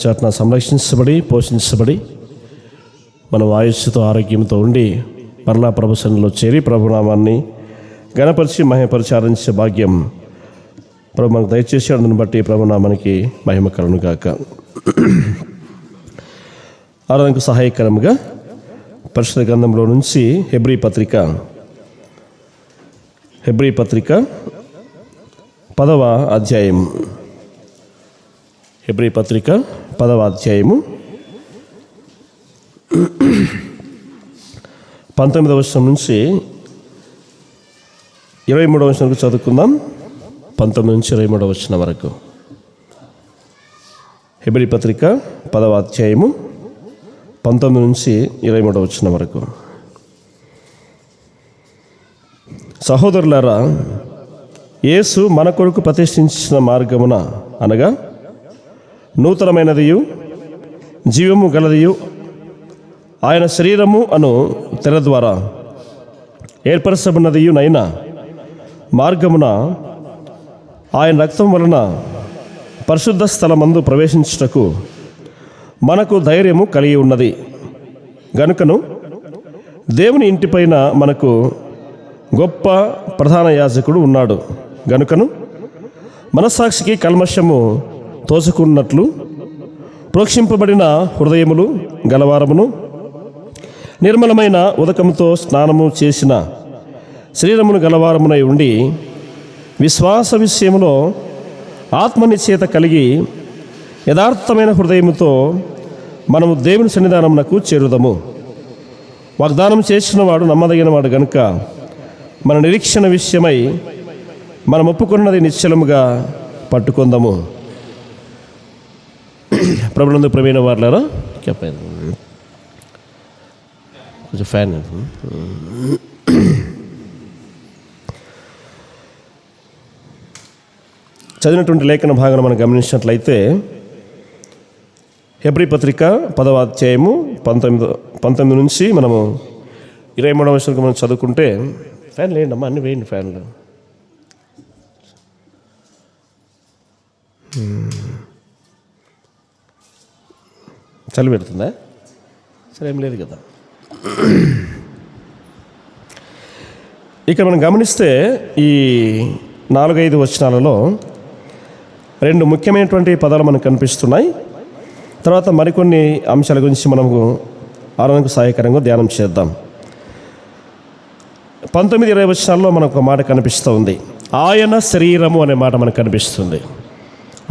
చాట్న సంరక్షించబడి పోషించబడి మన ఆయుష్తో ఆరోగ్యంతో ఉండి మరలా ప్రభు సన్నిధిలో చేరి ప్రభునామాన్ని ఘనపరిచి మహిమపరిచి ఆరాధించే భాగ్యం ప్రభు మనకు దయచేసి అందుని బట్టి ప్రభునామానికి మహిమ కలుగును గాక. ఆరాధనకు సహాయకరముగా పరిశుద్ధ గ్రంథంలో నుంచి హెబ్రీ పత్రిక 10వ అధ్యాయం. హెబ్రీ పత్రిక 10వ అధ్యాయము 19వ వచనం నుంచి 23వ వచనం వరకు చదువుకుందాం. 19 నుంచి 23వ వచనం వరకు. హెబ్రీ పత్రిక 10వ అధ్యాయము 19 నుంచి 23వ వచనం వరకు. సహోదరులారా, యేసు మన కొరకు ప్రతిష్ఠించిన మార్గమున అనగా నూతనమైనదియు జీవము గలదియు ఆయన శరీరము అను తెర ద్వారా ఏర్పరచబడినదియునైన మార్గమున ఆయన రక్తం వలన పరిశుద్ధ స్థలమందు ప్రవేశించుటకు మనకు ధైర్యము కలిగి ఉన్నది. గనుకను దేవుని ఇంటిపైన మనకు గొప్ప ప్రధాన యాజకుడు ఉన్నాడు. గనుకను మనస్సాక్షికి కల్మషము తోసుకున్నట్లు ప్రోక్షింపబడిన హృదయములు గలవారమును నిర్మలమైన ఉదకముతో స్నానము చేసిన శరీరమును గలవారమునై ఉండి విశ్వాస విషయములో ఆత్మనిశ్చయత కలిగి యథార్థమైన హృదయముతో మనము దేవుని సన్నిధానమునకు చేరుదము. వాగ్దానం చేసిన వాడు నమ్మదగిన వాడు గనుక మన నిరీక్షణ విషయమై మనం ఒప్పుకున్నది నిశ్చలముగా పట్టుకుందాము. ప్రభునందు ప్రవీణ వారులారా, చెప్పాను కొంచెం ఫ్యాన్. చదివినటువంటి లేఖన భాగాన్ని మనం గమనించినట్లయితే హెబ్రీ పత్రిక 10వ అధ్యాయము 19 నుంచి మనము 23వ వచనం మనం చదువుకుంటే, ఫ్యాన్ లేండి అమ్మా, అన్నీ వేయండి ఫ్యాన్లు. చలి పెడుతుందా? సరే, ఏం లేదు కదా. ఇక్కడ మనం గమనిస్తే ఈ 4-5 వచనాలలో 2 ముఖ్యమైనటువంటి పదాలు మనకు కనిపిస్తున్నాయి. తర్వాత మరికొన్ని అంశాల గురించి మనము ఆరాధనకు సహాయకరంగా ధ్యానం చేద్దాం. 19-20 వచనాల్లో మనకు ఒక మాట కనిపిస్తూ ఉంది. ఆయన శరీరము అనే మాట మనకు కనిపిస్తుంది.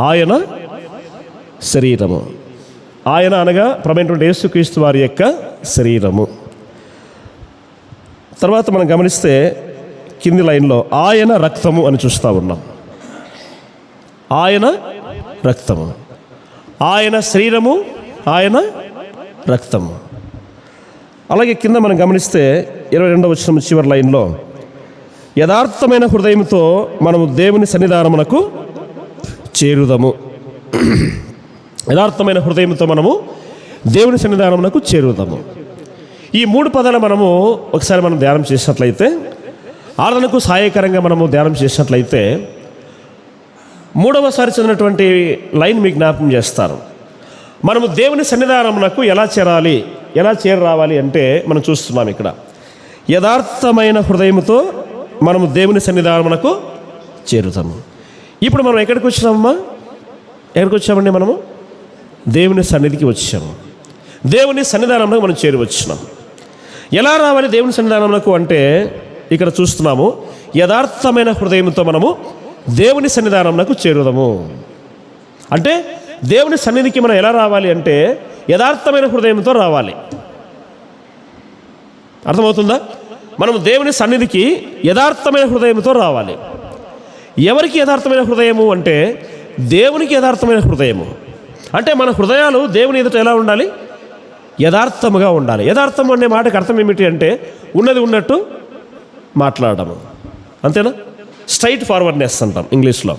ఆయన శరీరము, ఆయన అనగా ప్రభువైనటువంటి యేసుక్రీస్తు వారి యొక్క శరీరము. తర్వాత మనం గమనిస్తే కింది లైన్లో ఆయన రక్తము అని చూస్తూ ఉన్నాం. ఆయన రక్తము, ఆయన శరీరము, ఆయన రక్తము. అలాగే కింద మనం గమనిస్తే 22వ వచనం చివరి లైన్లో యథార్థమైన హృదయంతో మనము దేవుని సన్నిధానమునకు చేరుదము. యథార్థమైన హృదయంతో మనము దేవుని సన్నిధానమునకు చేరుదాము. ఈ 3 పదాలు మనము ఒకసారి మనం ధ్యానం చేసినట్లయితే, ఆరాధనకు సహాయకరంగా మనము ధ్యానం చేసినట్లయితే, 3వసారి చదివినటువంటి లైన్ మీకు జ్ఞాపకం చేస్తారు. మనము దేవుని సన్నిధానమునకు ఎలా చేరావాలి అంటే మనం చూస్తున్నాం ఇక్కడ యథార్థమైన హృదయంతో మనము దేవుని సన్నిధానమునకు చేరుతాము. ఇప్పుడు మనం ఎక్కడికి వచ్చామండి? మనము దేవుని సన్నిధికి వచ్చాము. దేవుని సన్నిధానంలో మనం చేరువచ్చినాం. ఎలా రావాలి దేవుని సన్నిధానంలో అంటే ఇక్కడ చూస్తున్నాము, యథార్థమైన హృదయంతో మనము దేవుని సన్నిధానంలో చేరుదాము. అంటే దేవుని సన్నిధికి మనం ఎలా రావాలి అంటే యథార్థమైన హృదయంతో రావాలి. అర్థమవుతుందా? మనము దేవుని సన్నిధికి యథార్థమైన హృదయంతో రావాలి. ఎవరికి యథార్థమైన హృదయము అంటే దేవునికి యథార్థమైన హృదయము. అంటే మన హృదయాలు దేవుని ఎదుట ఎలా ఉండాలి? యథార్థముగా ఉండాలి. యథార్థం అనే మాటకు అర్థం ఏమిటి అంటే ఉన్నది ఉన్నట్టు మాట్లాడము, అంతేనా? స్ట్రైట్ ఫార్వర్డ్నెస్ అంటాం ఇంగ్లీష్లో.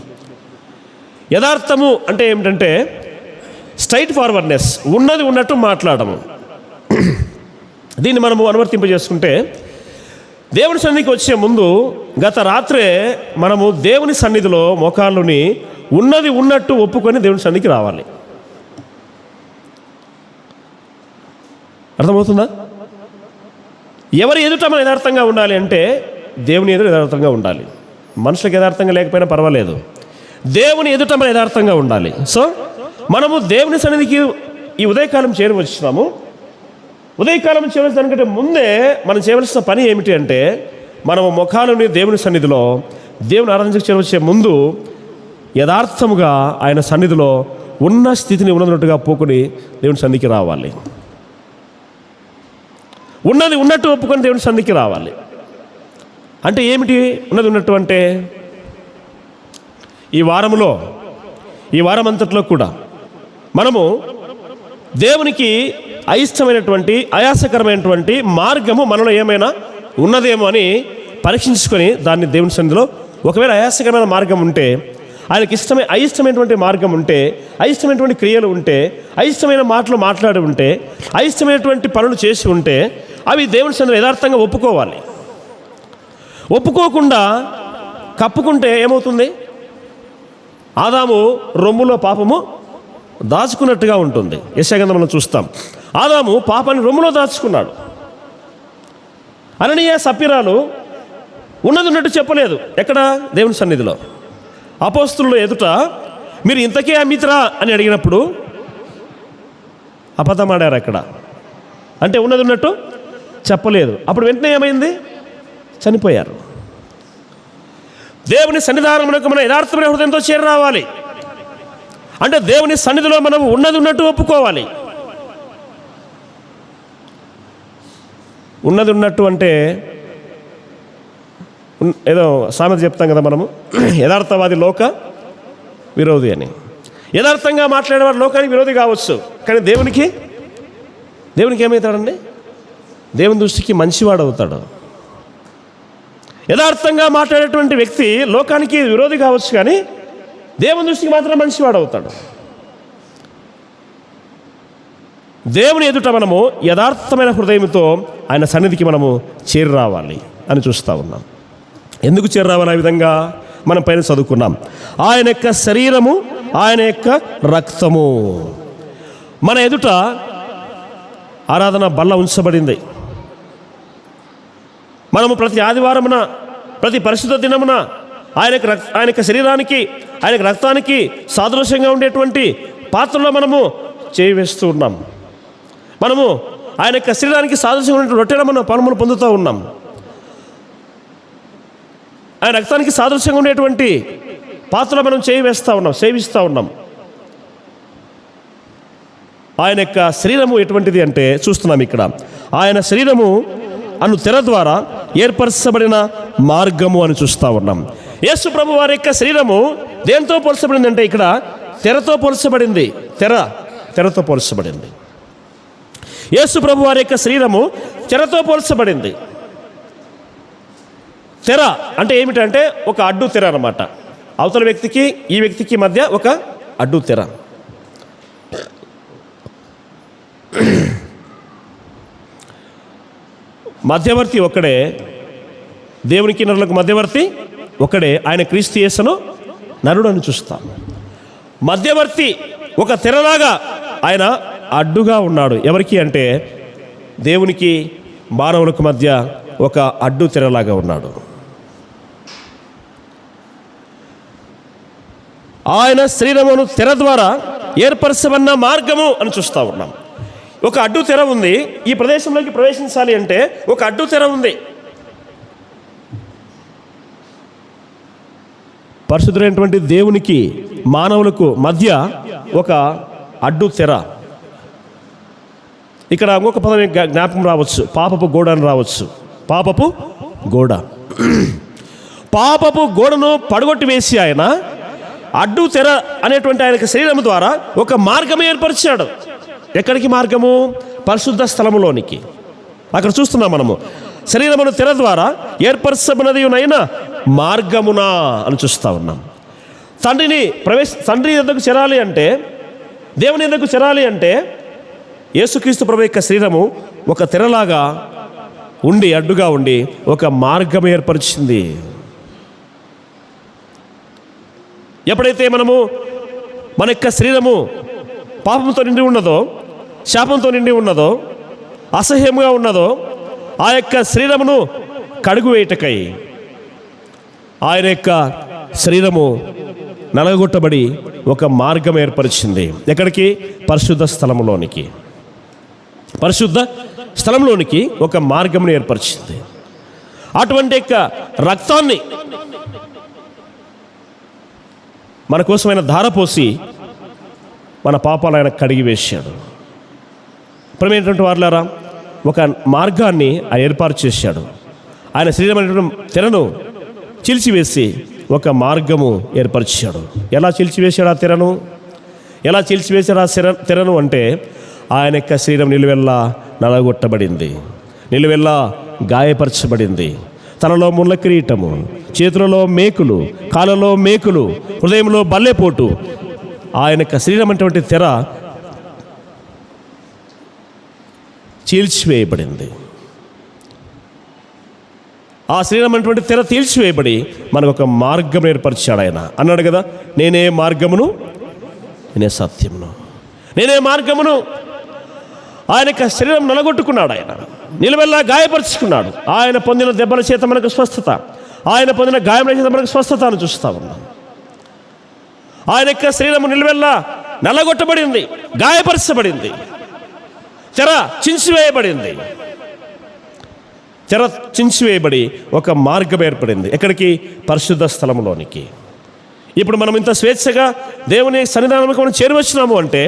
యథార్థము అంటే ఏమిటంటే స్ట్రైట్ ఫార్వర్డ్నెస్, ఉన్నది ఉన్నట్టు మాట్లాడము. దీన్ని మనము అనువర్తింపజేసుకుంటే దేవుని సన్నిధికి వచ్చే ముందు గత రాత్రే మనము దేవుని సన్నిధిలో మోకాళ్ళుని ఉన్నది ఉన్నట్టు ఒప్పుకొని దేవుని సన్నిధికి రావాలి. అర్థమవుతుందా? ఎవరి ఎదుట మనం యథార్థంగా ఉండాలి అంటే దేవుని ఎదుట యథార్థంగా ఉండాలి. మనుషులకు యథార్థంగా లేకపోయినా పర్వాలేదు, దేవుని ఎదుట మనం యథార్థంగా ఉండాలి. సో మనము దేవుని సన్నిధికి ఈ ఉదయకాలం చేరవచ్చున్నాము. ఉదయకాలం చేయవలసిన దానికంటే ముందే మనం చేయవలసిన పని ఏమిటి అంటే, మనము ముఖాలని దేవుని సన్నిధిలో దేవుని ఆరాధనకు చేరవచ్చే ముందు యథార్థముగా ఆయన సన్నిధిలో ఉన్న స్థితిని ఉన్నట్టుగా పోకుని దేవుని సన్నిధికి రావాలి. ఉన్నది ఉన్నట్టు ఒప్పుకొని దేవుని సన్నిధికి రావాలి. అంటే ఏమిటి ఉన్నది ఉన్నట్టు అంటే, ఈ వారం అంతట్లో కూడా మనము దేవునికి అయిష్టమైనటువంటి ఆయాసకరమైనటువంటి మార్గము మనలో ఏమైనా ఉన్నదేమో అని పరీక్షించుకొని దాన్ని దేవుని సన్నిధిలో, ఒకవేళ ఆయాసకరమైన మార్గం ఉంటే, ఆయనకి అయిష్టమైనటువంటి మార్గం ఉంటే, అయిష్టమైనటువంటి క్రియలు ఉంటే, అయిష్టమైన మాటలు మాట్లాడి ఉంటే, అయిష్టమైనటువంటి పనులు చేసి ఉంటే అవి దేవుని సన్నిధిలో యథార్థంగా ఒప్పుకోవాలి. ఒప్పుకోకుండా కప్పుకుంటే ఏమవుతుంది? ఆదాము రొమ్ములో పాపము దాచుకున్నట్టుగా ఉంటుంది. యెషయా గ్రంథంలో చూస్తాం, ఆదాము పాపాన్ని రొమ్ములో దాచుకున్నాడు. అననీయ సప్పిరాలు ఉన్నది ఉన్నట్టు చెప్పలేదు. ఎక్కడ? దేవుని సన్నిధిలో. అపోస్తుల ఎదుట మీరు ఇంతకే అమ్మితరా అని అడిగినప్పుడు అబద్ధం ఆడారు. అక్కడ అంటే ఉన్నది ఉన్నట్టు చెప్పలేదు. అప్పుడు వెంటనే ఏమైంది? చనిపోయారు. దేవుని సన్నిధానమునకు మనం యథార్థమైన హృదయంతో చేరి రావాలి. అంటే దేవుని సన్నిధిలో మనం ఉన్నది ఉన్నట్టు ఒప్పుకోవాలి. ఉన్నది ఉన్నట్టు అంటే ఏదో సామెత చెప్తాం కదా మనము, యథార్థవాది లోక విరోధి అని. యథార్థంగా మాట్లాడేవాడు లోకానికి విరోధి కావచ్చు, కానీ దేవునికి ఏమవుతాడండి? దేవుని దృష్టికి మంచివాడు అవుతాడు. యథార్థంగా మాట్లాడేటువంటి వ్యక్తి లోకానికి విరోధి కావచ్చు, కానీ దేవుని దృష్టికి మాత్రం మంచివాడు అవుతాడు. దేవుని ఎదుట మనము యథార్థమైన హృదయంతో ఆయన సన్నిధికి మనము చేరి రావాలి అని చూస్తూ ఉన్నాం. ఎందుకు చేరి రావాలి? ఆ విధంగా మనం పైన చదువుకున్నాం. ఆయన యొక్క శరీరము, ఆయన యొక్క రక్తము. మన ఎదుట ఆరాధన బల్ల ఉంచబడింది. మనము ప్రతి ఆదివారమున, ప్రతి పరిశుద్ధ దినమున ఆయన యొక్క శరీరానికి, ఆయన రక్తానికి సాదృశ్యంగా ఉండేటువంటి పాత్రలో మనము చేయి వేస్తూ ఉన్నాం. మనము ఆయన యొక్క శరీరానికి సాదృశ్యంగా ఉండే రొట్టెల మనం పనులు పొందుతూ ఉన్నాం. ఆయన రక్తానికి సాదృశ్యంగా ఉండేటువంటి పాత్రలో మనం చేయి వేస్తూ ఉన్నాం, సేవిస్తూ ఉన్నాం. ఆయన యొక్క శరీరము ఎటువంటిది అంటే చూస్తున్నాం ఇక్కడ, ఆయన శరీరము అను తెర ద్వారా ఏర్పరచబడిన మార్గము అని చూస్తూ ఉన్నాం. యేసు ప్రభు వారి యొక్క శరీరము దేంతో పోల్చబడింది అంటే, ఇక్కడ తెరతో పోల్చబడింది. తెరతో పోల్చబడింది. యేసు ప్రభు వారి యొక్క శరీరము తెరతో పోల్చబడింది. తెర అంటే ఏమిటంటే ఒక అడ్డు తెర అన్నమాట. అవతల వ్యక్తికి ఈ వ్యక్తికి మధ్య ఒక అడ్డు తెర. మధ్యవర్తి ఒక్కడే, దేవునికి నరులకు మధ్యవర్తి ఒక్కడే, ఆయన క్రీస్తు యేసును నరుడు అని చూస్తాం. మధ్యవర్తి ఒక తెరలాగా ఆయన అడ్డుగా ఉన్నాడు. ఎవరికి అంటే దేవునికి మానవులకు మధ్య ఒక అడ్డు తెరలాగా ఉన్నాడు. ఆయన శరీరమును తెర ద్వారా ఏర్పరచబడిన మార్గము అని చూస్తూ ఉన్నాం. ఒక అడ్డు తెర ఉంది. ఈ ప్రదేశంలోకి ప్రవేశించాలి అంటే ఒక అడ్డు తెర ఉంది. పరిశుద్ధుడైనటువంటి దేవునికి మానవులకు మధ్య ఒక అడ్డు తెర. ఇక్కడ ఇంకొక పదం జ్ఞాపకం రావచ్చు, పాపపు గోడ అని రావచ్చు. పాపపు గోడ. పాపపు గోడను పడగొట్టి వేసి ఆయన అడ్డు తెర అనేటువంటి ఆయన శరీరం ద్వారా ఒక మార్గం ఏర్పరిచాడు. ఎక్కడికి మార్గము? పరిశుద్ధ స్థలములోనికి. అక్కడ చూస్తున్నాం మనము, శరీరమును తెర ద్వారా ఏర్పరచబడినదినైన మార్గమున అని చూస్తూ ఉన్నాం. తండ్రి ఎద్దకు చేరాలి అంటే, దేవుని ఎద్దకు చేరాలి అంటే యేసుక్రీస్తు ప్రభు యొక్క శరీరము ఒక తెరలాగా ఉండి, అడ్డుగా ఉండి ఒక మార్గం ఏర్పరిచింది. ఎప్పుడైతే మనము మన యొక్క శరీరము పాపంతో నిండి ఉన్నదో, శాపంతో నిండి ఉన్నదో, అసహ్యంగా ఉన్నదో ఆ యొక్క శరీరమును కడుగు వేయటకై ఆయన యొక్క శరీరము నలగొట్టబడి ఒక మార్గం ఏర్పరిచింది. ఎక్కడికి? పరిశుద్ధ స్థలంలోనికి. పరిశుద్ధ స్థలంలోనికి ఒక మార్గంను ఏర్పరిచింది. అటువంటి యొక్క రక్తాన్ని మన కోసమైన ధారపోసి మన పాపాలు ఆయన కడిగి వేశాడు. ప్రియమైనటువంటి వారులారా, ఒక మార్గాన్ని ఆయన ఏర్పాటు చేశాడు. ఆయన శరీరమైనటువంటి తెరను చీల్చివేసి ఒక మార్గము ఏర్పరిచాడు. ఎలా చీల్చివేశాడు ఆ తెరను? ఎలా చీల్చివేశాడు ఆ తెరను అంటే ఆయన యొక్క శరీరం నిలువెల్లా నలగొట్టబడింది, నిలువెల్లా గాయపరచబడింది. తలలో ముళ్ళ కిరీటము, చేతులలో మేకులు, కాళ్ళలో మేకులు, హృదయంలో బల్లెపోటు. ఆయన యొక్క శరీరం అటువంటి తెర చీల్చివేయబడింది. ఆ శరీరం అటువంటి తెర తీల్చివేయబడి మనకు ఒక మార్గం ఏర్పరిచాడు. ఆయన అన్నాడు కదా, నేనే మార్గమును, నేనే సత్యమును, నేనే మార్గమును. ఆయన యొక్క శరీరం నలగొట్టుకున్నాడు, ఆయన నిలువెల్లా గాయపరుచుకున్నాడు. ఆయన పొందిన దెబ్బల చేత మనకు స్వస్థత, ఆయన పొందిన గాయముల చేత మనకు స్వస్థత అని చూస్తూ ఉన్నాం. ఆయన యొక్క శరీరము నిలువెల్లా నలగొట్టబడింది, గాయపరచబడింది, తెర చించివేయబడింది. తెర చించివేయబడి ఒక మార్గం ఏర్పడింది. ఎక్కడికి? పరిశుద్ధ స్థలంలోనికి. ఇప్పుడు మనం ఇంత స్వేచ్ఛగా దేవుని సన్నిధానంలో మనం చేరువచ్చినాము అంటే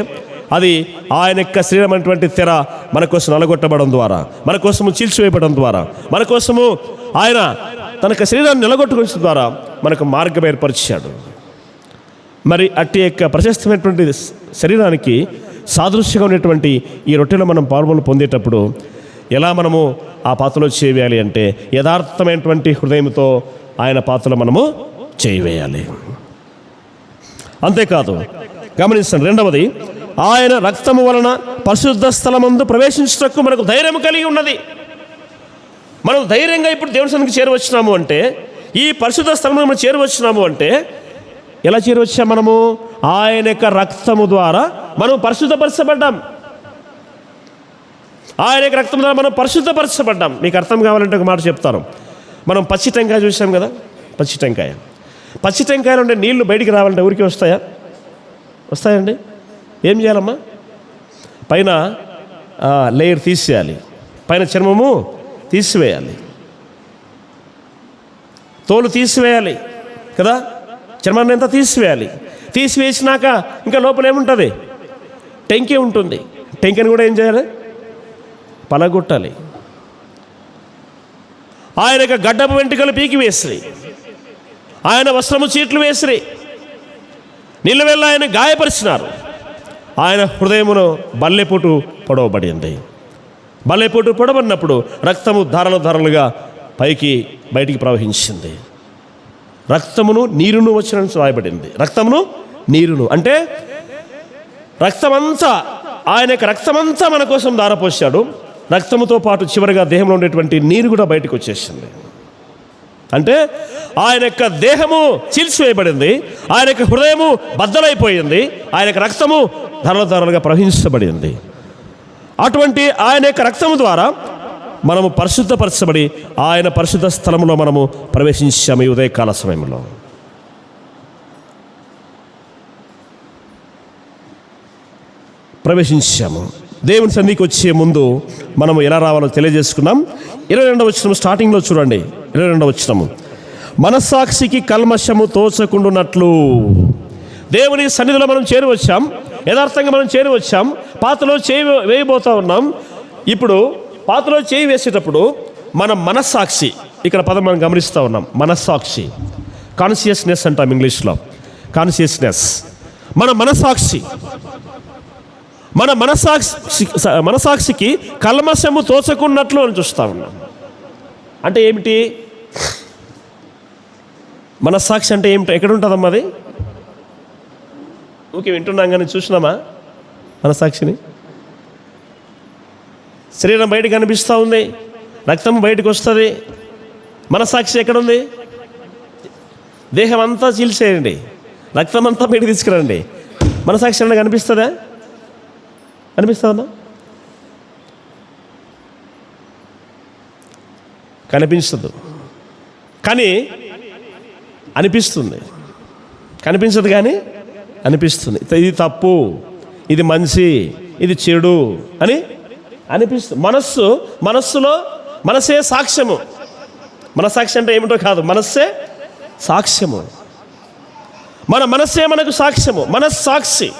అది ఆయన యొక్క శరీరం అనేటువంటి తెర మన కోసం నలగొట్టబడడం ద్వారా, మన కోసము చీల్చివేయబడడం ద్వారా, మన కోసము ఆయన తన యొక్క శరీరాన్ని నిలగొట్టుకోవడం ద్వారా మనకు మార్గం ఏర్పరిచాడు. మరి అట్టి యొక్క ప్రశస్తమైనటువంటి శరీరానికి సాదృశ్యంగా ఉన్నటువంటి ఈ రొట్టెలో మనం పాల్గొని పొందేటప్పుడు ఎలా మనము ఆ పాత్రలో చేయవేయాలి అంటే యథార్థమైనటువంటి హృదయంతో ఆయన పాత్రలో మనము చేయవేయాలి. అంతేకాదు, గమనించండి, రెండవది, ఆయన రక్తము వలన పరిశుద్ధ స్థలమందు ప్రవేశించుటకు మనకు ధైర్యం కలిగి ఉన్నది. మనం ధైర్యంగా ఇప్పుడు దేవుని సన్నిధికి చేరువచ్చినాము అంటే, ఈ పరిశుద్ధ స్థలంలో మనం చేరువచ్చినాము అంటే ఎలా చేరువచ్చాం? మనము ఆయన యొక్క రక్తము ద్వారా మనం పరిశుద్ధపరచబడ్డాం. ఆయన యొక్క రక్తం ద్వారా మనం పరిశుద్ధపరచబడ్డాం. మీకు అర్థం కావాలంటే ఒక మాట చెప్తాను. మనం పచ్చి టెంకాయ చూసాం కదా, పచ్చి టెంకాయ. పచ్చి టెంకాయలు ఉండే నీళ్లు బయటికి రావాలంటే ఊరికి వస్తాయా? వస్తాయండి. ఏం చేయాలమ్మా? పైన లేయర్ తీసేయాలి, పైన చర్మము తీసివేయాలి, తోలు తీసివేయాలి కదా, చర్మాన్ని అంతా తీసివేయాలి. తీసివేసినాక ఇంకా లోపల ఏముంటుంది? టెంకే ఉంటుంది. టెంకెని కూడా ఏం చేయాలి? పలగొట్టాలి. ఆయన యొక్క గడ్డపు వెంట్రుకలు పీకి వేసిరి, ఆయన వస్త్రము చీట్లు వేసిరి, నిలువెల్లా ఆయన గాయపరిచినారు. ఆయన హృదయమును బల్లెపోటు పొడవబడింది. బల్లెపోటు పొడవబడినప్పుడు రక్తము ధారలుగా బయటికి ప్రవహించింది. రక్తమును నీరును వచ్చినట్టు రాయబడింది. రక్తమును నీరును అంటే రక్తమంతా, ఆయన యొక్క రక్తమంతా మన కోసం ధారపోసాడు. రక్తముతో పాటు చివరిగా దేహంలో ఉండేటువంటి నీరు కూడా బయటకు వచ్చేసింది. అంటే ఆయన యొక్క దేహము చీల్చివేయబడింది, ఆయన యొక్క హృదయము బద్దలైపోయింది, ఆయన యొక్క రక్తము ధారలుగా ప్రవహించబడింది. అటువంటి ఆయన యొక్క రక్తము ద్వారా మనము పరిశుద్ధపరచబడి ఆయన పరిశుద్ధ స్థలంలో మనము ప్రవేశించాము. ఈ ఉదయకాల సమయంలో ప్రవేశించాము. దేవుని సన్నిధికి వచ్చే ముందు మనము ఎలా రావాలో తెలియజేసుకున్నాం. 22వ వచనం స్టార్టింగ్లో చూడండి. 22వ వచనము, మనస్సాక్షికి కల్మషము తోచకుండునట్లు. దేవుని సన్నిధిలో మనం చేరువచ్చాం, యథార్థంగా మనం చేరువచ్చాం. పాత్రలో చేయి వేయబోతూ ఉన్నాం. ఇప్పుడు పాత్రలో చేయి వేసేటప్పుడు మన మనస్సాక్షి, ఇక్కడ పదం మనం గమనిస్తూ ఉన్నాం. మనస్సాక్షి, కాన్షియస్నెస్ అంటాం ఇంగ్లీష్లో. కాన్షియస్నెస్, మన మనస్సాక్షి. మన మనసాక్షికి కల్మషము తోచకున్నట్లు అని చూస్తూ ఉన్నాం. అంటే ఏమిటి మనస్సాక్షి అంటే? ఏమిటి? ఎక్కడ ఉంటుందమ్మా అది? ఓకే, వింటున్నాం కానీ చూసినామా మనస్సాక్షిని? శరీరం బయటకు కనిపిస్తూ ఉంది, రక్తం బయటకు వస్తుంది. మనస్సాక్షి ఎక్కడుంది? దేహం అంతా చీల్చేయండి, రక్తం అంతా బయటకు తీసుకురండి, మనస్సాక్షి అన్న కనిపిస్తుందా? అనిపిస్తుందమ్మా? కనిపించదు, కానీ అనిపిస్తుంది. కనిపించదు కానీ అనిపిస్తుంది. ఇది తప్పు, ఇది మంచి, ఇది చెడు అని అనిపిస్తుంది. మనస్సే సాక్ష్యము. మనస్సాక్షి అంటే ఏమిటో కాదు, మనస్సే సాక్ష్యము. మన మనస్సే మనకు సాక్ష్యము, మనస్సాక్షి.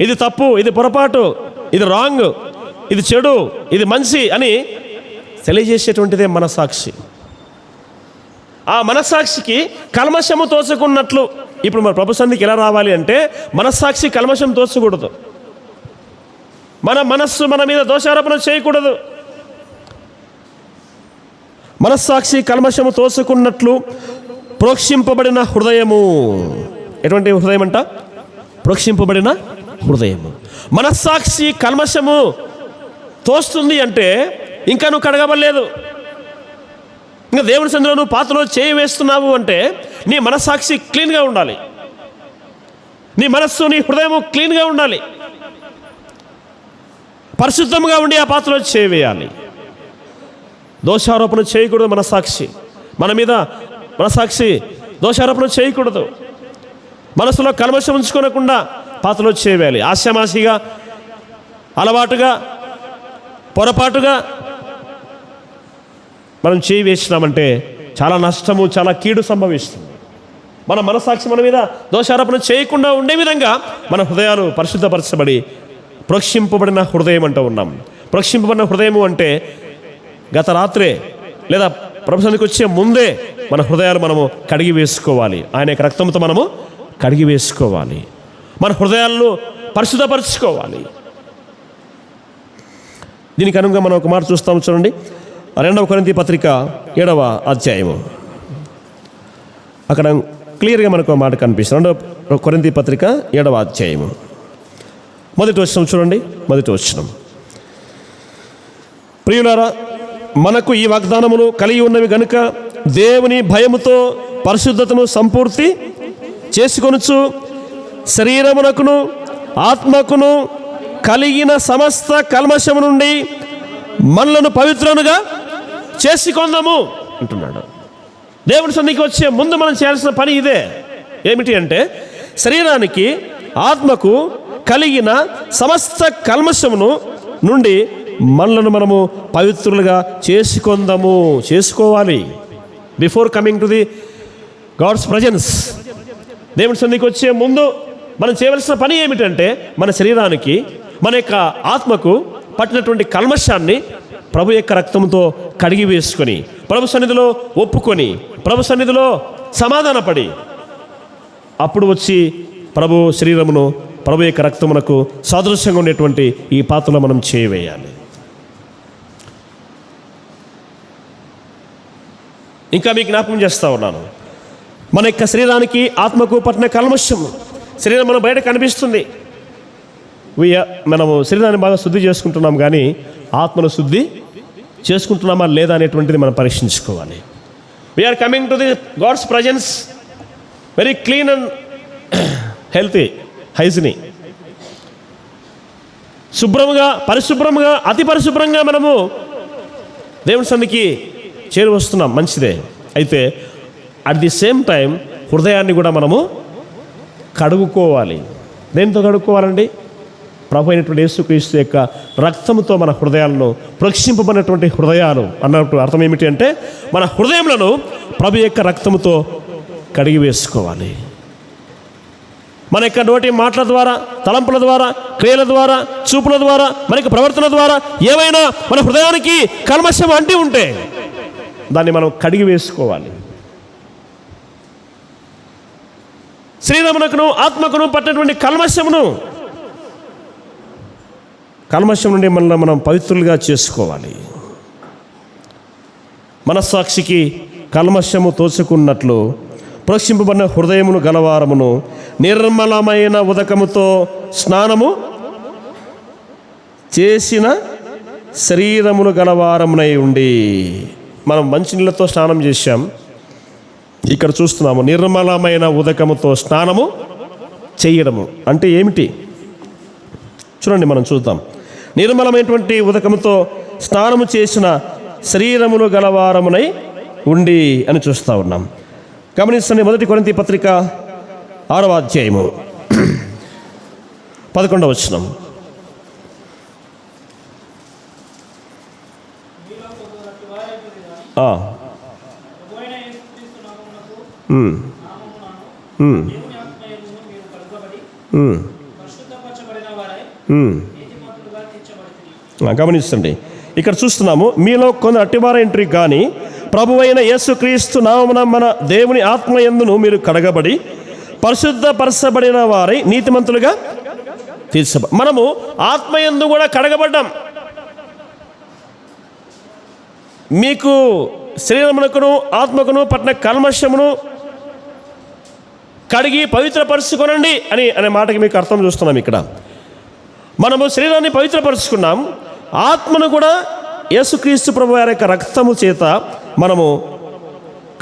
ఇది తప్పు, ఇది పొరపాటు, ఇది రాంగ్, ఇది చెడు, ఇది మంచి అని తెలియజేసేటువంటిదే మనస్సాక్షి. ఆ మనస్సాక్షికి కల్మషము తోచుకున్నట్లు. ఇప్పుడు మన ప్రభు సన్నిధికి ఎలా రావాలి అంటే మనస్సాక్షి కల్మషం తోచకూడదు. మన మనస్సు మన మీద దోషారోపణ చేయకూడదు. మనస్సాక్షి కల్మషము తోచుకున్నట్లు ప్రోక్షింపబడిన హృదయము. ఎటువంటి హృదయం అంట? ప్రోక్షింపబడిన హృదయము. మనస్సాక్షి కల్మషము తోస్తుంది అంటే ఇంకా నువ్వు కడగబడలేదు. ఇంకా దేవుని సన్నిధిలో నువ్వు పాత్రలో చేయి వేస్తున్నావు అంటే నీ మనస్సాక్షి క్లీన్గా ఉండాలి, నీ మనస్సు నీ హృదయము క్లీన్గా ఉండాలి, పరిశుద్ధంగా ఉండి ఆ పాత్రలో చేయి వేయాలి. దోషారోపణ చేయకూడదు మనస్సాక్షి. మన మీద మనస్సాక్షి దోషారోపణ చేయకూడదు. మనసులో కల్మషం ఉంచుకోనకుండా పాత్రలో చేయాలి. ఆశామాసిగా, అలవాటుగా, పొరపాటుగా మనం చేయి వేసినామంటే చాలా నష్టము, చాలా కీడు సంభవిస్తుంది. మన మనస్సాక్షి మన మీద దోషారోపణ చేయకుండా ఉండే విధంగా మన హృదయాలు పరిశుద్ధపరచబడి ప్రోక్షింపబడిన హృదయం అంటూ ఉన్నాం. ప్రోక్షింపబడిన హృదయము అంటే గత రాత్రే లేదా ప్రభు సన్నిధికి వచ్చే ముందే మన హృదయాలు మనము కడిగి వేసుకోవాలి. ఆయన యొక్క రక్తంతో మనము కడిగి వేసుకోవాలి. మన హృదయాలను పరిశుద్ధపరచుకోవాలి. దీనికి అనుగుణంగా మనం ఒక మాట చూస్తాము. చూడండి, 2 కొరింథీ పత్రిక 7వ అధ్యాయము. అక్కడ క్లియర్గా మనకు మాట కనిపిస్తుంది. 2 కొరింథీ పత్రిక 7వ అధ్యాయము మొదటి వచనం చూడండి. మొదటి వచనం: ప్రియులారా, మనకు ఈ వాగ్దానములు కలిగి ఉన్నవి గనుక దేవుని భయముతో పరిశుద్ధతను సంపూర్తి చేసుకొనుచు శరీరమునకును ఆత్మకును కలిగిన సమస్త కల్మషము నుండి మనలను పవిత్రులుగా చేసుకొందాము అంటున్నాడు. దేవుని సన్నిధికి వచ్చే ముందు మనం చేయాల్సిన పని ఇదే. ఏమిటి అంటే శరీరానికి ఆత్మకు కలిగిన సమస్త కల్మషమును నుండి మనలను మనము పవిత్రులుగా చేసుకోవాలి. Before coming to the God's presence. దేవుని సన్నిధికి వచ్చే ముందు మనం చేయవలసిన పని ఏమిటంటే మన శరీరానికి, మన యొక్క ఆత్మకు పట్టినటువంటి కల్మషాన్ని ప్రభు యొక్క రక్తంతో కడిగి వేసుకొని, ప్రభు సన్నిధిలో ఒప్పుకొని, ప్రభు సన్నిధిలో సమాధానపడి, అప్పుడు వచ్చి ప్రభు శరీరమును, ప్రభు యొక్క రక్తమునకు సాదృశ్యంగా ఉండేటువంటి ఈ పాత్రలో మనం చేయవేయాలి. ఇంకా మీకు జ్ఞాపకం చేస్తూ ఉన్నాను, మన యొక్క శరీరానికి ఆత్మకు పట్టిన కల్మషం శరీరం మనం బయట కనిపిస్తుంది. మనము శరీరాన్ని బాగా శుద్ధి చేసుకుంటున్నాం, కానీ ఆత్మను శుద్ధి చేసుకుంటున్నామా లేదా అనేటువంటిది మనం పరీక్షించుకోవాలి. We are coming to the God's presence very clean and healthy, hygiene, శుభ్రంగా, పరిశుభ్రంగా, అతి పరిశుభ్రంగా మనము దేవుని సన్నిధికి చేరి వస్తున్నాం. మంచిదే. అయితే అట్ ది సేమ్ టైం హృదయాన్ని కూడా మనము కడుగుకోవాలి. దేనితో కడుక్కోవాలండి? ప్రభు అయినటువంటి యేసుక్రీస్తు యొక్క రక్తంతో మన హృదయాలను, ప్రోక్షింపబడినటువంటి హృదయాలు అన్నట్టు అర్థం ఏమిటి అంటే మన హృదయములను ప్రభు యొక్క రక్తంతో కడిగి వేసుకోవాలి. మన యొక్క నోటి మాటల ద్వారా, తలంపుల ద్వారా, క్రియల ద్వారా, చూపుల ద్వారా, మన యొక్క ప్రవర్తన ద్వారా ఏమైనా మన హృదయానికి కల్మషం అంటి ఉంటే దాన్ని మనం కడిగి వేసుకోవాలి. శరీరమునకును ఆత్మకును పట్టినటువంటి కల్మషం నుండి మనల్ని మనం పవిత్రులుగా చేసుకోవాలి. మనస్సాక్షికి కల్మషము తోచుకున్నట్లు ప్రోక్షింపబడిన హృదయమును గలవారమును నిర్మలమైన ఉదకముతో స్నానము చేసిన శరీరమును గలవారమునై ఉండి. మనం మంచినీళ్ళతో స్నానం చేశాం. ఇక్కడ చూస్తున్నాము నిర్మలమైన ఉదకముతో స్నానము చేయడము అంటే ఏమిటి? చూడండి, మనం చూద్దాం. నిర్మలమైనటువంటి ఉదకముతో స్నానము చేసిన శరీరములు గలవారమునై ఉండి అని చూస్తూ ఉన్నాం. గమనించండి, 1 కొరింథీ పత్రిక 6వ అధ్యాయము 11వ వచనం. గమనించండి, ఇక్కడ చూస్తున్నాము, మీలో కొందరు అట్టివారైంటిరి కానీ ప్రభువైన యేసుక్రీస్తు నామమున మన దేవుని ఆత్మయందును మీరు కడగబడి పరిశుద్ధపరచబడిన వారై నీతిమంతులుగా మనము ఆత్మయందు కూడా కడగబడ్డాం. మీకు శరీరమునకును ఆత్మకును పట్టిన కల్మషమును కడిగి పవిత్రపరుచుకొనండి అనే మాటకి మీకు అర్థం చూస్తున్నాం. ఇక్కడ మనము శరీరాన్ని పవిత్రపరుచుకున్నాం, ఆత్మను కూడా యేసుక్రీస్తు ప్రభు వారి యొక్క రక్తము చేత మనము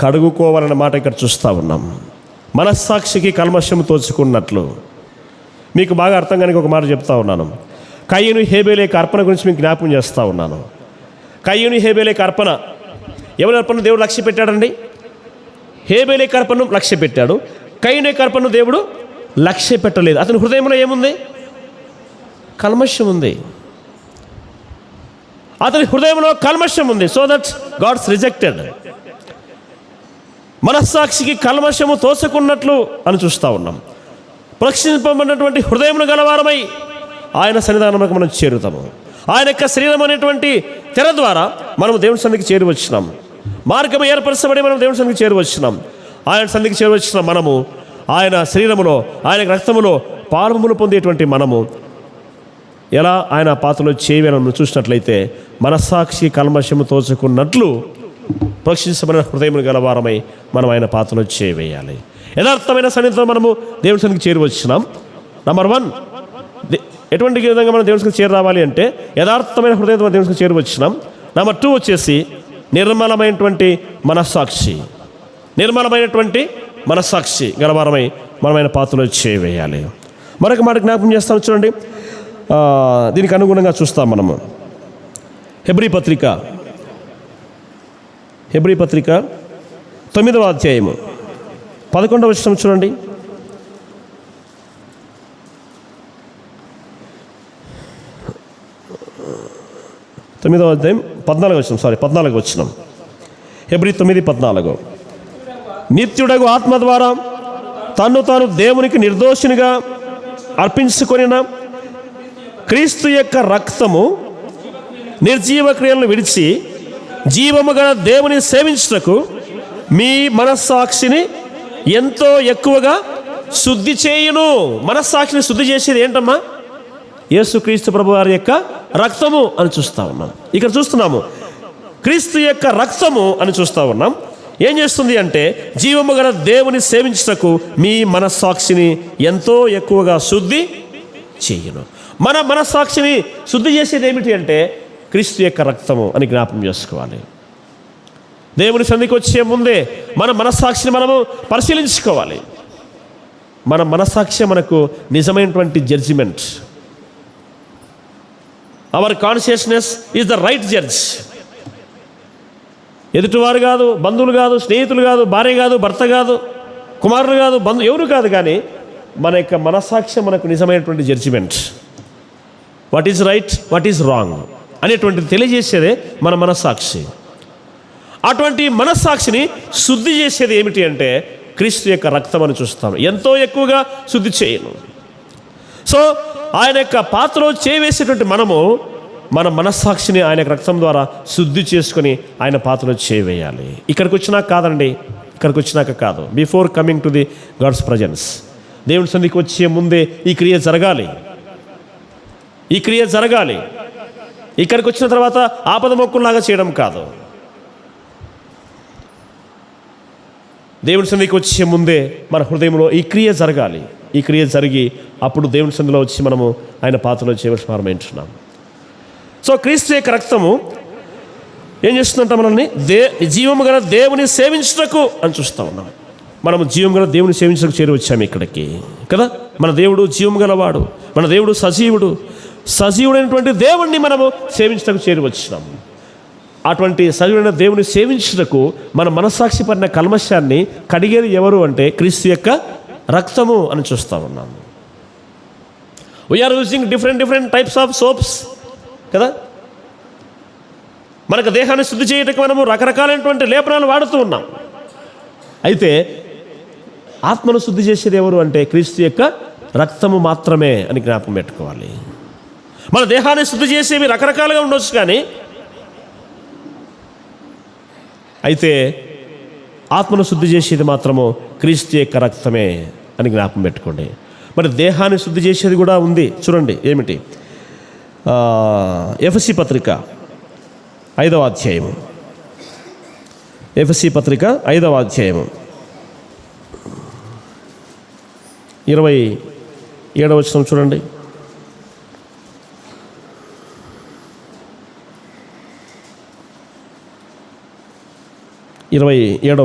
కడుగుకోవాలన్న మాట ఇక్కడ చూస్తూ ఉన్నాం. మనస్సాక్షికి కల్మషము తోచుకున్నట్లు. మీకు బాగా అర్థం కానీ ఒక మాట చెప్తా ఉన్నాను. కయ్యను హేబేలు యొక్క అర్పణ గురించి మీకు జ్ఞాపకం చేస్తూ ఉన్నాను. కయ్యను హేబేలు యొక్క అర్పణ, ఎవరి అర్పణ దేవుడు లక్ష్య పెట్టాడండి? హేబేలు యొక్క అర్పణను లక్ష్య పెట్టాడు. కయ్యను యొక్క అర్పణను దేవుడు లక్ష్య పెట్టలేదు. అతని హృదయంలో ఏముంది? కల్మషం ఉంది. అతని హృదయంలో కల్మషం ఉంది. So that God's rejected. మనస్సాక్షికి కల్మషము తోసుకున్నట్లు అని చూస్తూ ఉన్నాం. ప్రక్షింపబడినటువంటి హృదయమును గలవారమై ఆయన సన్నిధానంలోకి మనం చేరుతాము. ఆయన యొక్క శరీరం అనేటువంటి తెర ద్వారా మనం దేవుని సన్నిధికి చేరువచ్చినాం. మార్గము ఏర్పరచబడి మనం దేవుని సన్నిధికి చేరువచ్చినాం. ఆయన సన్నిధికి చేరువచ్చిన మనము ఆయన శరీరములో, ఆయన రక్తములో పాల్పొందులు పొందేటువంటి మనము ఎలా ఆయన పాత్రలో చేయవేనని చూసినట్లయితే మనస్సాక్షి కల్మషము తోచుకున్నట్లు ప్రక్షించబడిన హృదయమును గలవారమై మనం ఆయన పాత్రలో చేయవేయాలి. యథార్థమైన సన్నిధితో మనము దేవుని సన్నిధికి చేరువచ్చినాం. నంబర్ 1, ఎటువంటి విధంగా మనం దేవుని సన్నిధికి చేరు రావాలి అంటే యథార్థమైన హృదయంతో దేవుని సన్నిధికి చేరువచ్చినాం. నంబర్ 2 వచ్చేసి నిర్మలమైనటువంటి మనస్సాక్షి, నిర్మలమైనటువంటి మనస్సాక్షి గలవారమై మనమైన పాత్రలో చేయవేయాలి. మరొక మాట జ్ఞాపకం చేస్తాను, చూడండి. దీనికి అనుగుణంగా చూస్తాం మనము. హెబ్రీ పత్రిక 9వ అధ్యాయము 11వ వచనం చూడండి. తొమ్మిదవ అధ్యాయం 14వ వచనం. హెబ్రీ 9:14. నిత్యుడగు ఆత్మ ద్వారా తన్ను తాను దేవునికి నిర్దోషినిగా అర్పించుకొనిన క్రీస్తు యొక్క రక్తము నిర్జీవ క్రియలను విడిచి జీవము గల దేవుని సేవించుటకు మీ మనస్సాక్షిని ఎంతో ఎక్కువగా శుద్ధి చేయును. మనస్సాక్షిని శుద్ధి చేసేది ఏంటమ్మా? యేసుక్రీస్తు ప్రభు వారి యొక్క రక్తము అని చూస్తూ ఉన్నాం. ఇక్కడ చూస్తున్నాము క్రీస్తు యొక్క రక్తము అని చూస్తూ ఉన్నాం. ఏం చేస్తుంది అంటే జీవము గల దేవుని సేవించుటకు మీ మనస్సాక్షిని ఎంతో ఎక్కువగా శుద్ధి చేయును. మన మనస్సాక్షిని శుద్ధి చేసేది ఏమిటి అంటే క్రీస్తు యొక్క రక్తము అని జ్ఞాపకం చేసుకోవాలి. దేవుని సన్నిధికి వచ్చే ముందే మన మనస్సాక్షిని మనము పరిశీలించుకోవాలి. మన మనస్సాక్షి మనకు నిజమైనటువంటి judgement. Our consciousness is the right judge. ఎదుటివారు కాదు, బంధువులు కాదు, స్నేహితులు కాదు, భార్య కాదు, భర్త కాదు, కుమారులు కాదు, ఎవరు కాదు, కానీ మన యొక్క మనస్సాక్షి మనకు నిజమైనటువంటి judgement. What is right, what is wrong అనేటువంటిది తెలియజేసేదే మన మనస్సాక్షి. అటువంటి మనస్సాక్షిని శుద్ధి చేసేది ఏమిటి అంటే క్రీస్తు యొక్క రక్తం అని చూస్తాం. ఎంతో ఎక్కువగా శుద్ధి చేయను. సో ఆయన యొక్క పాత్రలో చేయవేసేటువంటి మనము మన మనస్సాక్షిని ఆయన రక్తం ద్వారా శుద్ధి చేసుకొని ఆయన పాత్రలో చేయవేయాలి. ఇక్కడికి వచ్చినాక కాదండి, ఇక్కడికి వచ్చినాక కాదు. Before coming to the God's presence, దేవుని సన్నిధికి వచ్చే ముందే ఈ క్రియ జరగాలి. ఈ క్రియ జరగాలి. ఇక్కడికి వచ్చిన తర్వాత ఆపద మొక్కుల్లాగా చేయడం కాదు. దేవుని సన్నిధికి వచ్చే ముందే మన హృదయంలో ఈ క్రియ జరగాలి. ఈ క్రియ జరిగి అప్పుడు దేవుని సన్నిధిలో వచ్చి మనము ఆయన పాత్రలో చేయవలసి ప్రారంభించున్నాం. సో క్రీస్తు యొక్క రక్తము ఏం చేస్తుందంట? మనల్ని జీవము గల దేవుని సేవించుటకు అని చూస్తూ ఉన్నాం. మనము జీవం గల దేవుని సేవించడానికి చేరి వచ్చాము ఇక్కడికి కదా. మన దేవుడు జీవం గలవాడు, మన దేవుడు సజీవుడు. సజీవుడైనటువంటి దేవుణ్ణి మనము సేవించటకు చేరువచ్చినాం. అటువంటి సజీవుడైన దేవుని సేవించుటకు మన మనస్సాక్షి పడిన కల్మషాన్ని కడిగేది ఎవరు అంటే క్రీస్తు యొక్క రక్తము అని చూస్తూ ఉన్నాము. We are using different types of soaps కదా. మనకు దేహాన్ని శుద్ధి చేయటకు మనము రకరకాలైనటువంటి లేపనాలు వాడుతూ ఉన్నాం. అయితే ఆత్మను శుద్ధి చేసేది ఎవరు అంటే క్రీస్తు యొక్క రక్తము మాత్రమే అని జ్ఞాపకం పెట్టుకోవాలి. మన దేహాన్ని శుద్ధి చేసేవి రకరకాలుగా ఉండొచ్చు, కానీ అయితే ఆత్మను శుద్ధి చేసేది మాత్రము క్రీస్తు యొక్క రక్తమే అని జ్ఞాపకం పెట్టుకోండి. మరి దేహాన్ని శుద్ధి చేసేది కూడా ఉంది, చూడండి ఏమిటి. ఎఫెసీ పత్రిక 5వ అధ్యాయము, ఎఫెసీ పత్రిక 5వ అధ్యాయము 27వ వచనం చూడండి.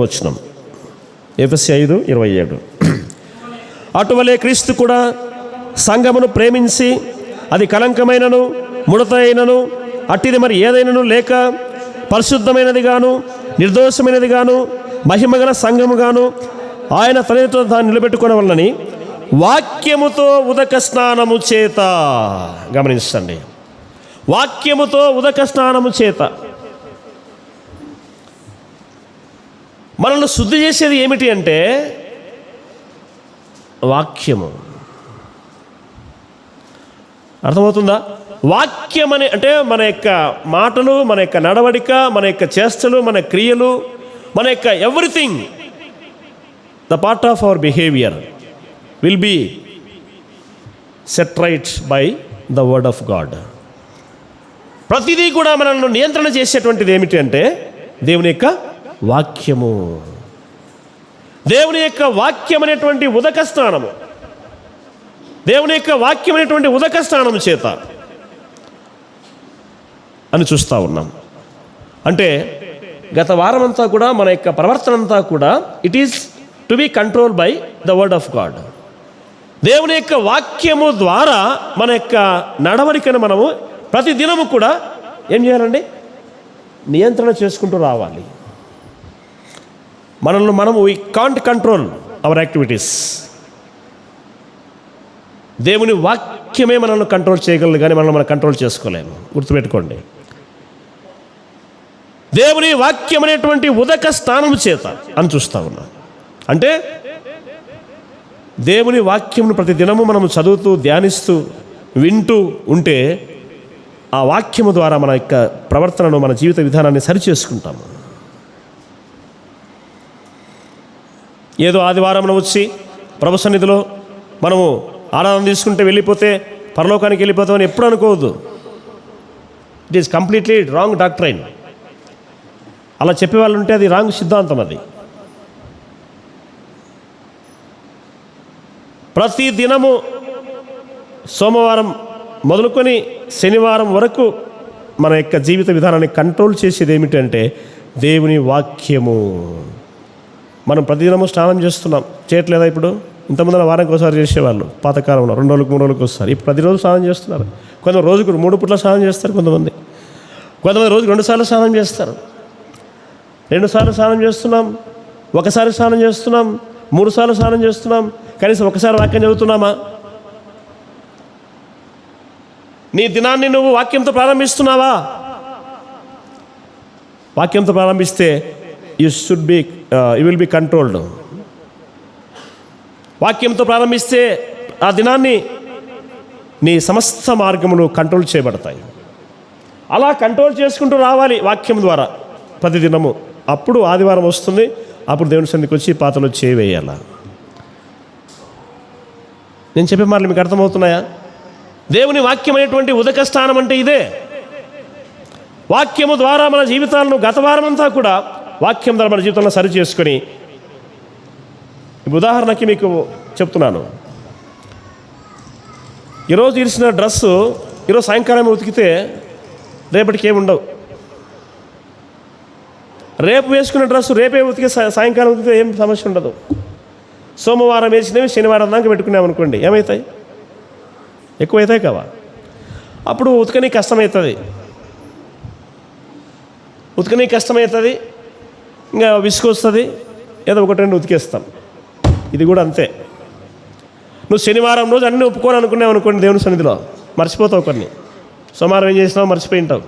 వచనం, ఎఫెసీ 5:27. అటువలే క్రీస్తు కూడా సంఘమును ప్రేమించి అది కలంకమైనను ముడత అయినను అట్టిది మరి ఏదైనను లేక పరిశుద్ధమైనది గాను నిర్దోషమైనది గాను మహిమగల సంఘము గాను ఆయన తనతో దాన్ని నిలబెట్టుకోవలనని వాక్యముతో ఉదక స్నానము చేత, గమనించండి, వాక్యముతో ఉదక స్నానము చేత మనల్ని శుద్ధి చేసేది ఏమిటి అంటే వాక్యము. అర్థమవుతుందా? వాక్యం అంటే మన యొక్క మాటలు, మన యొక్క నడవడిక, మన యొక్క చేష్టలు, మన క్రియలు, మన యొక్క everything, the part of our behaviour will be set right by the word of God. ప్రతిదీ కూడా మనల్ని నియంత్రణ చేసేటువంటిది ఏమిటి అంటే దేవుని యొక్క వాక్యము. దేవుని యొక్క వాక్యం అనేటువంటి ఉదక స్నానము, దేవుని యొక్క వాక్యం అనేటువంటి ఉదక స్నానము చేత అని చూస్తూ ఉన్నాం. అంటే గత వారం అంతా కూడా మన యొక్క ప్రవర్తన అంతా కూడా it is to be control by the word of God. దేవుని యొక్క వాక్యము ద్వారా మన యొక్క నడవడికను మనము ప్రతి దినము కూడా ఏం చేయాలండి? నియంత్రణ చేసుకుంటూ రావాలి. మనము we can't control our activities. దేవుని వాక్యమే మనల్ని కంట్రోల్ చేయగలదు, కానీ మనం కంట్రోల్ చేసుకోలేము. గుర్తుపెట్టుకోండి, దేవుని వాక్యం అనేటువంటి ఉదక స్నానము చేత అని చూస్తూ ఉన్నాం. అంటే దేవుని వాక్యమును ప్రతి దినము మనము చదువుతూ ధ్యానిస్తూ వింటూ ఉంటే ఆ వాక్యము ద్వారా మన యొక్క ప్రవర్తనను, మన జీవిత విధానాన్ని సరిచేసుకుంటాము. ఏదో ఆదివారం వచ్చి ప్రభు సన్నిధిలో మనము ఆరాధన తీసుకుంటే వెళ్ళిపోతే పరలోకానికి వెళ్ళిపోతామని ఎప్పుడు అనుకోవద్దు. It is completely wrong doctrine. అలా చెప్పేవాళ్ళు ఉంటే అది రాంగ్ సిద్ధాంతం. అది ప్రతి దినము సోమవారం మొదలుకొని శనివారం వరకు మన యొక్క జీవిత విధానాన్ని కంట్రోల్ చేసేది ఏమిటంటే దేవుని వాక్యము. మనం ప్రతిదినము స్నానం చేస్తున్నాం, చేయట్లేదా? ఇప్పుడు ఇంతమంది వారానికి ఒకసారి చేసేవాళ్ళు పాతకాలంలో 2 రోజులకు 3 రోజులకు వస్తారు. ఇప్పుడు ప్రతిరోజు స్నానం చేస్తున్నారు. కొంతమంది రోజుకు 3 పూట్ల స్నానం చేస్తారు, కొంతమంది రోజుకు 2 సార్లు స్నానం చేస్తారు. 2 సార్లు స్నానం చేస్తున్నాం, ఒకసారి స్నానం చేస్తున్నాం, 3 సార్లు స్నానం చేస్తున్నాం. కనీసం ఒకసారి వాక్యం చదువుతున్నామా? నీ దినాన్ని నువ్వు వాక్యంతో ప్రారంభిస్తున్నావా? వాక్యంతో ప్రారంభిస్తే యూ విల్ బి కంట్రోల్డ్. వాక్యంతో ప్రారంభిస్తే ఆ దినాన్ని నీ సమస్త మార్గములు కంట్రోల్ చేయబడతాయి. అలా కంట్రోల్ చేసుకుంటూ రావాలి వాక్యం ద్వారా ప్రతిదినము. అప్పుడు ఆదివారం వస్తుంది, అప్పుడు దేవుని సన్నిధికి వచ్చి పాతలో చేవేయాల. నేను చెప్పే మాటలు మీకు అర్థమవుతున్నాయా? దేవుని వాక్యం అనేటువంటి ఉదక స్నానం అంటే ఇదే. వాక్యము ద్వారా మన జీవితాలను గత వారం అంతా కూడా వాక్యం ద్వారా మన జీవితంలో సరి చేసుకొని, ఉదాహరణకి మీకు చెప్తున్నాను, ఈరోజు ఇరిసిన డ్రెస్సు ఈరోజు సాయంకాలం ఉతికితే రేపటికి ఏమి ఉండవు. రేపు వేసుకున్న డ్రెస్సు రేపే ఉతికి సాయంకాలం ఉతికితే ఏం సమస్య ఉండదు. సోమవారం వేసినవి శనివారం దాకా పెట్టుకున్నామనుకోండి, ఏమవుతాయి? ఎక్కువైతాయి కావా? అప్పుడు ఉతకని కష్టమవుతుంది, ఇంకా విసుకొస్తుంది, ఏదో ఒకటి రెండు ఉతికేస్తాం. ఇది కూడా అంతే. నువ్వు శనివారం రోజు అన్నీ ఒప్పుకోని అనుకున్నావు అనుకోండి, దేవుని సన్నిధిలో మర్చిపోతావు. కొన్ని సోమవారం ఏం చేసినావు మర్చిపోయి ఉంటావు,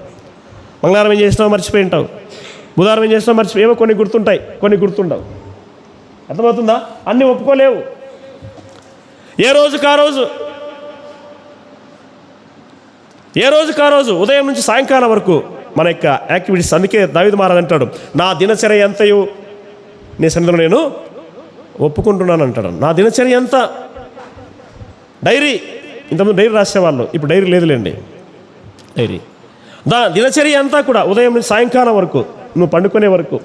మంగళవారం ఏం చేసినావు మర్చిపోయి ఉంటావు, బుధవారం ఏం చేసినావు మర్చిపోయి, ఏవో కొన్ని గుర్తుంటాయి, కొన్ని గుర్తుండవు. అర్థమవుతుందా? అన్నీ ఒప్పుకోలేవు. ఏ రోజుకా రోజు ఉదయం నుంచి సాయంకాలం వరకు మన యొక్క యాక్టివిటీస్. అందుకే దావీదు మహారాజు అంటాడు, నా దినచర్య ఎంతయు నీ సన్నిధిలో నేను ఒప్పుకుంటున్నాను అంటాడు. నా దినచర్య ఎంత, డైరీ, ఇంతకుముందు డైరీ రాసేవాళ్ళు, ఇప్పుడు డైరీ లేదులేండి. డైరీ దినచర్య అంతా కూడా ఉదయం నుంచి సాయంకాలం వరకు, నువ్వు పండుకునే వరకు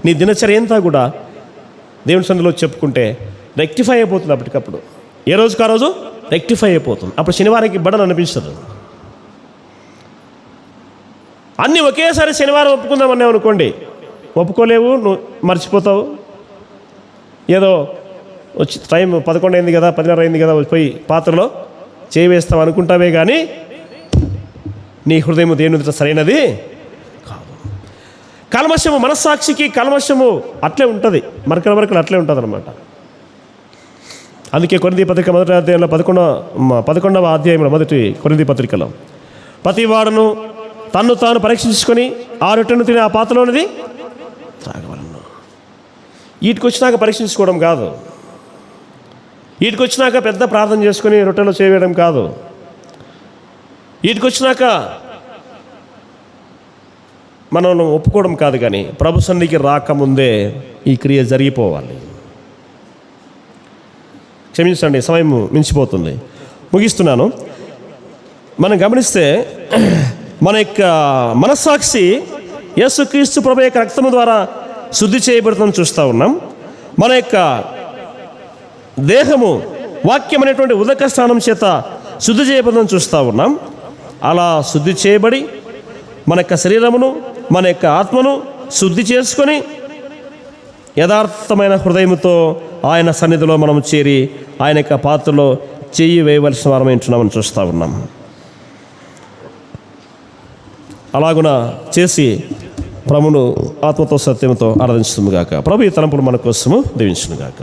నీ దినచర్య అంతా కూడా దేవుని సన్నిధిలో చెప్పుకుంటే రెక్టిఫై అయిపోతుంది. అప్పటికప్పుడు ఏ రోజుకా రోజు రెక్టిఫై అయిపోతుంది. అప్పుడు శనివారానికి బడని అనిపించదు. అన్నీ ఒకేసారి శనివారం ఒప్పుకుందామన్నావు అనుకోండి, ఒప్పుకోలేవు, నువ్వు మర్చిపోతావు. ఏదో వచ్చి టైం 11 అయింది కదా, 10:30 అయింది కదా, పోయి పాత్రలో చేయి వేస్తావు అనుకుంటావే కానీ నీ హృదయం దేవుని సరైనది కాదు. కల్మషము, మనస్సాక్షికి కల్మషము అట్లే ఉంటుంది, మరకలు అట్లే ఉంటుంది అనమాట. అందుకే కొరింథీ పత్రిక మొదటి అధ్యాయంలో 11వ అధ్యాయంలో మొదటి కొరింథీ పత్రికలో ప్రతి వాడును తన్ను తాను పరీక్షించుకొని ఆ రొట్టెను తిని ఆ పాత్రలోనిది త్రాగవలను. వీటికి వచ్చినాక పరీక్షించుకోవడం కాదు, వీటికి వచ్చినాక పెద్ద ప్రార్థన చేసుకొని రొట్టెలో చేయడం కాదు, వీటికి వచ్చినాక మనం ఒప్పుకోవడం కాదు. కానీ ప్రభు సన్నిధికి రాకముందే ఈ క్రియ జరిగిపోవాలి. క్షమించండి, సమయం మించిపోతుంది, ముగిస్తున్నాను. మనం గమనిస్తే మన యొక్క మనస్సాక్షి యేసుక్రీస్తు ప్రభు యొక్క రక్తము ద్వారా శుద్ధి చేయబడుతుందని చూస్తూ ఉన్నాం. మన యొక్క దేహము వాక్యం అనేటువంటి ఉదక స్నానం చేత శుద్ధి చేయబడుతుందని చూస్తూ ఉన్నాం. అలా శుద్ధి చేయబడి మన యొక్క శరీరమును, మన యొక్క ఆత్మను శుద్ధి చేసుకొని యథార్థమైన హృదయముతో ఆయన సన్నిధిలో మనం చేరి ఆయన యొక్క పాత్రలో చెయ్యి వేయవలసిన వారమై ఉంటున్నామని చూస్తూ ఉన్నాం. అలాగున చేసి ప్రభును ఆత్మతో సత్యంతో ఆరాధించుదుముగాక. ప్రభు ఈ తలంపులు మన కోసము దీవించునుగాక.